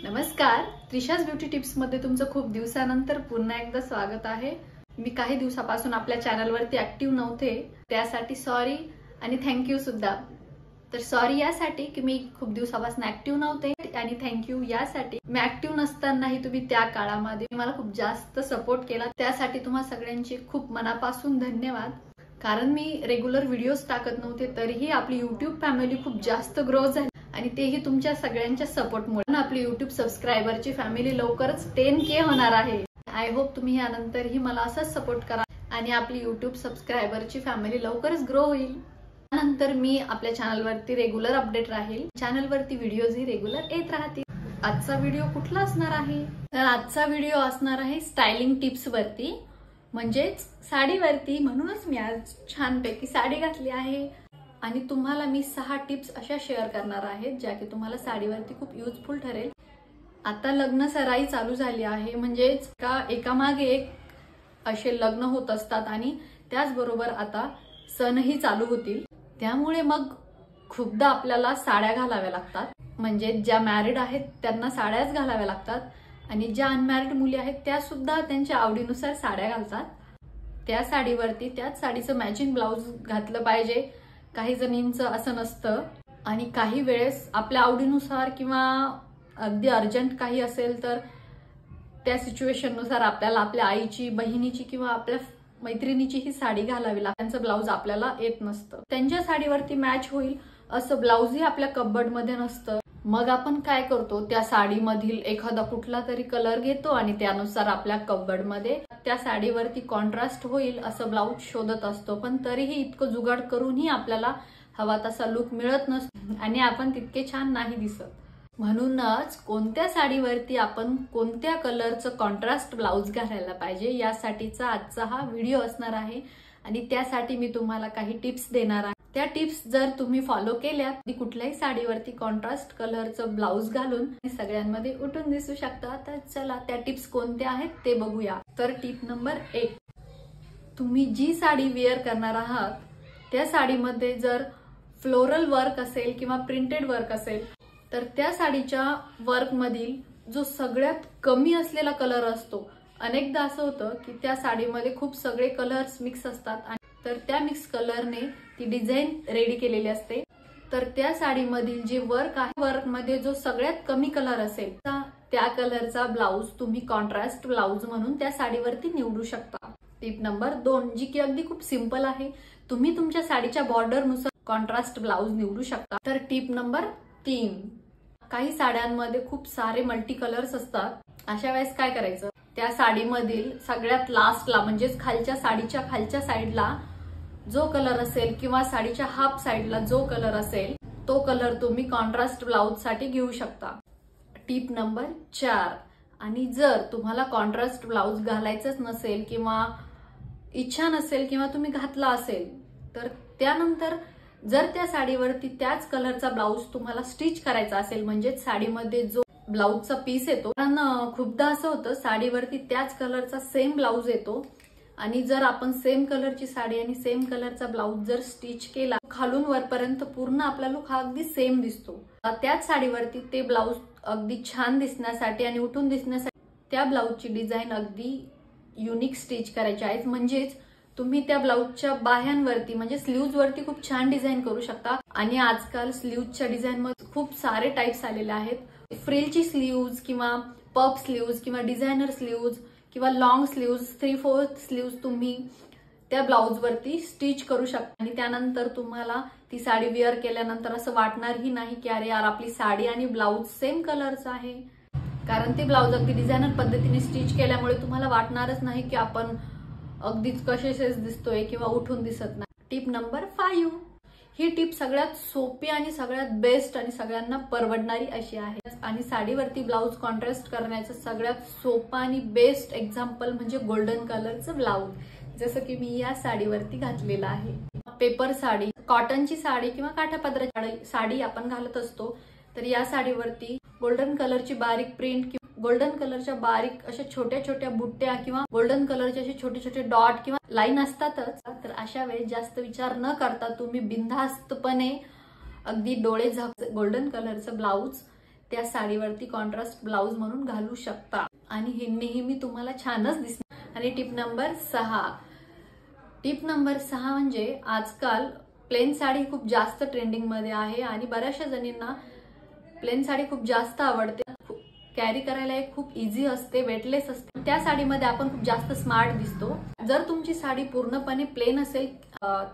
नमस्कार, Trisha's beauty tips मध्ये तुमचं खूप दिवसानंतर पुन्हा एकदा स्वागत आहे। मी काही दिवसापासून आपल्या चॅनलवरती ऍक्टिव्ह नव्हते, त्यासाठी सॉरी आणि थँक्यू सुद्धा। तर सॉरी यासाठी की मी खूप दिवसापासून ऍक्टिव्ह नव्हते आणि थँक्यू यासाठी मी ऍक्टिव्ह नसतानाही तुम्ही त्या काळामध्ये मला खूप जास्त सपोर्ट केला, त्यासाठी तुम्हा सगळ्यांचे खूप मनापासून धन्यवाद। कारण मी रेग्युलर व्हिडिओज टाकत नव्हते तरीही आपली YouTube फॅमिली खूप जास्त ग्रो झाली आणि तेही तुमच्या सगळ्यांच्या सपोर्टमुळे। आपली YouTube सबस्क्रायबरची फॅमिली लवकरच 10K होणार आहे। आय होप तुम्ही यानंतरही मला असंच सपोर्ट करा आणि आपली YouTube सबस्क्रायबरची फॅमिली लवकरच ग्रो होईल। त्यानंतर मी आपल्या चॅनलवरती रेग्युलर अपडेट राहील, चॅनलवरती व्हिडिओजही रेग्युलर येत राहतील। आजचा व्हिडिओ कुठला असणार आहे? तर आजचा व्हिडिओ असणार आहे स्टायलिंग टिप्स वरती, म्हणजेच साडीवरती। म्हणूनच मी आज छानपैकी साडी घातली आहे आणि तुम्हाला मी 6 टिप्स अशा शेअर करणार आहे ज्या की तुम्हाला साडीवरती खूप युजफुल ठरेल। आता लग्न सराई चालू झाली आहे, म्हणजेच एकामागे एक असे लग्न होत असतात आणि त्याचबरोबर आता सणही चालू होतील, त्यामुळे मग खूपदा आपल्याला साड्या घालाव्या लागतात। म्हणजे ज्या मॅरिड आहेत त्यांना साड्याच घालाव्या लागतात आणि ज्या अनमॅरिड मुली आहेत त्या सुद्धा त्यांच्या आवडीनुसार साड्या घालतात। त्या साडीवरती त्याच साडीचं मॅचिंग ब्लाउज घातलं पाहिजे। काही जणींचं असं नसतं आणि काही वेळेस आपल्या आवडीनुसार किंवा अगदी अर्जंट काही असेल तर त्या सिच्युएशननुसार आपल्याला आपल्या आईची, बहिणीची किंवा आपल्या मैत्रिणीची ही साडी घालावी लागते। त्यांचं ब्लाउज आपल्याला येत नसतं, त्यांच्या साडीवरती मॅच होईल असं ब्लाउजही आपल्या कबर्डमध्ये नसतं। मग आपण काय करतो, त्या साडीमधील एखादा कुठला तरी कलर घेतो आणि त्यानुसार आपल्या कबर्डमध्ये त्या साडीवरती कॉन्ट्रास्ट होईल असं ब्लाउज शोधत असतो, पण तरीही इतकं जुगाड करूनही आपल्याला हवा तसा लुक मिळत नसतो आणि आपण तितके छान नाही दिसत। म्हणूनच कोणत्या साडीवरती आपण कोणत्या कलरचं कॉन्ट्रास्ट ब्लाउज घालायला पाहिजे यासाठीचा आजचा हा व्हिडिओ असणार आहे आणि त्यासाठी मी तुम्हाला काही टिप्स देणार आहे। त्या टिप्स जर तुम्ही फॉलो केल्यात ती कुठल्याही साडीवरती कॉन्ट्रास्ट कलरचं ब्लाउज घालून सगळ्यांमध्ये उठून दिसू शकता। तर चला त्या टिप्स कोणत्या आहेत ते बघूया। तर टिप नंबर 1, तुम्ही जी साडी वेअर करणार आहात त्या साडीमध्ये जर फ्लोरल वर्क असेल किंवा प्रिंटेड वर्क असेल तर त्या साडीच्या वर्क मधील जो सगळ्यात कमी असलेला कलर असतो, अनेकदा असं होतं की त्या साडीमध्ये खूप सगळे कलर्स मिक्स असतात तर त्या मिक्स कलरने ती डिझाईन रेडी केलेली असते, तर त्या साडीमधील जे वर्क आहे वर्क मध्ये जो सगळ्यात कमी कलर असेल त्या कलरचा ब्लाउज तुम्ही कॉन्ट्रास्ट ब्लाउज म्हणून त्या साडीवरती निवडू शकता। टिप नंबर 2 जी की अगदी खूप सिंपल आहे, तुम्ही तुमच्या साडीच्या बॉर्डर नुसार कॉन्ट्रास्ट ब्लाउज निवडू शकता। तर टिप नंबर 3, काही साड्यांमध्ये खूप सारे मल्टी कलर्स असतात, अशा वेळेस काय करायचं, त्या साडीमधील सगळ्यात लास्टला म्हणजेच साडीच्या खालच्या साईडला जो कलर असेल किंवा साडीच्या हाफ साईडला जो कलर असेल तो कलर तुम्ही कॉन्ट्रास्ट ब्लाउज साठी घेऊ शकता। टिप नंबर 4, आणि जर तुम्हाला कॉन्ट्रास्ट ब्लाउज घालायचंच नसेल किंवा इच्छा नसेल किंवा तुम्ही घातला असेल तर त्यानंतर जर त्या साडीवरती त्याच कलरचा ब्लाउज तुम्हाला स्टिच करायचा असेल, म्हणजे साडीमध्ये जो ब्लाउजचा पीस येतो, कारण खूपदा असं होतं साडीवरती त्याच कलरचा सेम ब्लाउज येतो आणि जर आपण सेम कलरची साडी आणि सेम कलरचा ब्लाउज जर स्टिच केला खालून वरपर्यंत पूर्ण आपला लुक हा अगदी सेम दिसतो। त्याच साडीवरती ते ब्लाउज अगदी छान दिसण्यासाठी आणि उठून दिसण्यासाठी त्या ब्लाउजची डिझाईन अगदी युनिक स्टिच करायची आहे, म्हणजेच तुम्ही त्या ब्लाउजच्या बाह्यांवरती म्हणजे स्लीव्ज वरती खूप छान डिझाईन करू शकता। आणि आजकाल स्लीव्जच्या डिझाईन मध्ये खूप सारे टाइप्स आलेले आहेत, फ्रिलची स्लीव्ज किंवा पफ स्लीव्ज किंवा डिझायनर स्लीव्ज किंवा लॉंग स्लीव्ज, 3/4 स्लीव्ज तुम्ही त्या ब्लाउज वरती स्टिच करू शकता आणि त्यानंतर तुम्हाला ती साडी वेअर केल्यानंतर असं वाटणारही नाही की अरे यार आपली साडी आणि ब्लाउज सेम कलरचा आहे, कारण ते ब्लाउज अगदी डिझायनर पद्धतीने स्टिच केल्यामुळे तुम्हाला वाटणारच नाही की आपण अगदीच कसेच दिसतोय किंवा उठून दिसत नाही। टिप नंबर 5, ही टिप सगळ्यात सोपी आणि सगळ्यात बेस्ट आणि सगळ्यांना परवडणारी अशी आहे आणि साडीवरती ब्लाउज कॉन्ट्रास्ट करण्याचं सगळ्यात सोपं आणि बेस्ट एक्झाम्पल म्हणजे गोल्डन कलरचं ब्लाउज, जसं की मी या साडीवरती घातलेलं आहे। पेपर साडी, कॉटनची साडी किंवा काठापदराची साडी आपण घालत असतो, तर या साडीवरती गोल्डन कलरची बारीक प्रिंट, गोल्डन कलरच्या बारीक अशा छोट्या छोट्या बुट्ट्या किंवा गोल्डन कलरचे असे छोटे छोटे डॉट किंवा लाईन असतातच, तर अशा वेळेस जास्त विचार न करता तुम्ही बिनधास्तपणे अगदी डोळे झाक गोल्डन कलरचं ब्लाउज त्या साडीवरती कॉन्ट्रास्ट ब्लाउज म्हणून घालू शकता आणि हे नेहमी तुम्हाला छानच दिसणार। आणि टिप नंबर 6, टिप नंबर 6 म्हणजे आजकाल प्लेन साडी खूप जास्त ट्रेंडिंग मध्ये आहे आणि बऱ्याचशा जणींना प्लेन साडी खूप जास्त आवडते, कॅरी करायला खूप इझी असते, वेटलेस असते। त्या साडीमध्ये आपण खूप जास्त स्मार्ट दिसतो। जर तुमची साडी पूर्णपणे प्लेन असेल,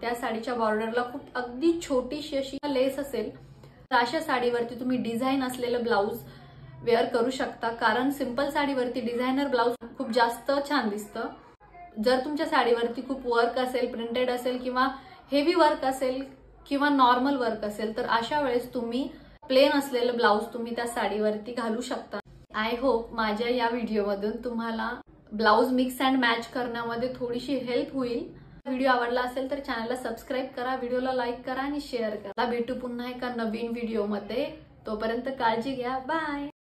त्या साडीच्या बॉर्डरला खूप अगदी छोटीशी अशी लेस असेल, तर अशा साडीवरती तुम्ही डिझाईन असलेलं ब्लाउज वेअर करू शकता, कारण सिंपल साडीवरती डिझायनर ब्लाउज खूप जास्त छान दिसतं। जर तुमच्या साडीवरती खूप वर्क असेल, प्रिंटेड असेल किंवा हेवी वर्क असेल किंवा नॉर्मल वर्क असेल, तर अशा वेळेस तुम्ही प्लेन असलेलं ब्लाउज तुम्ही त्या साडीवरती घालू शकता। आय होप माझ्या या व्हिडिओमधून तुम्हाला ब्लाउज मिक्स अँड मॅच करण्यामध्ये थोडीशी हेल्प होईल। व्हिडिओ आवडला असेल तर चॅनलला सबस्क्राईब करा, व्हिडिओला लाईक करा आणि शेअर करा। भेटू पुन्हा एका नवीन व्हिडिओमध्ये, तोपर्यंत काळजी घ्या, बाय।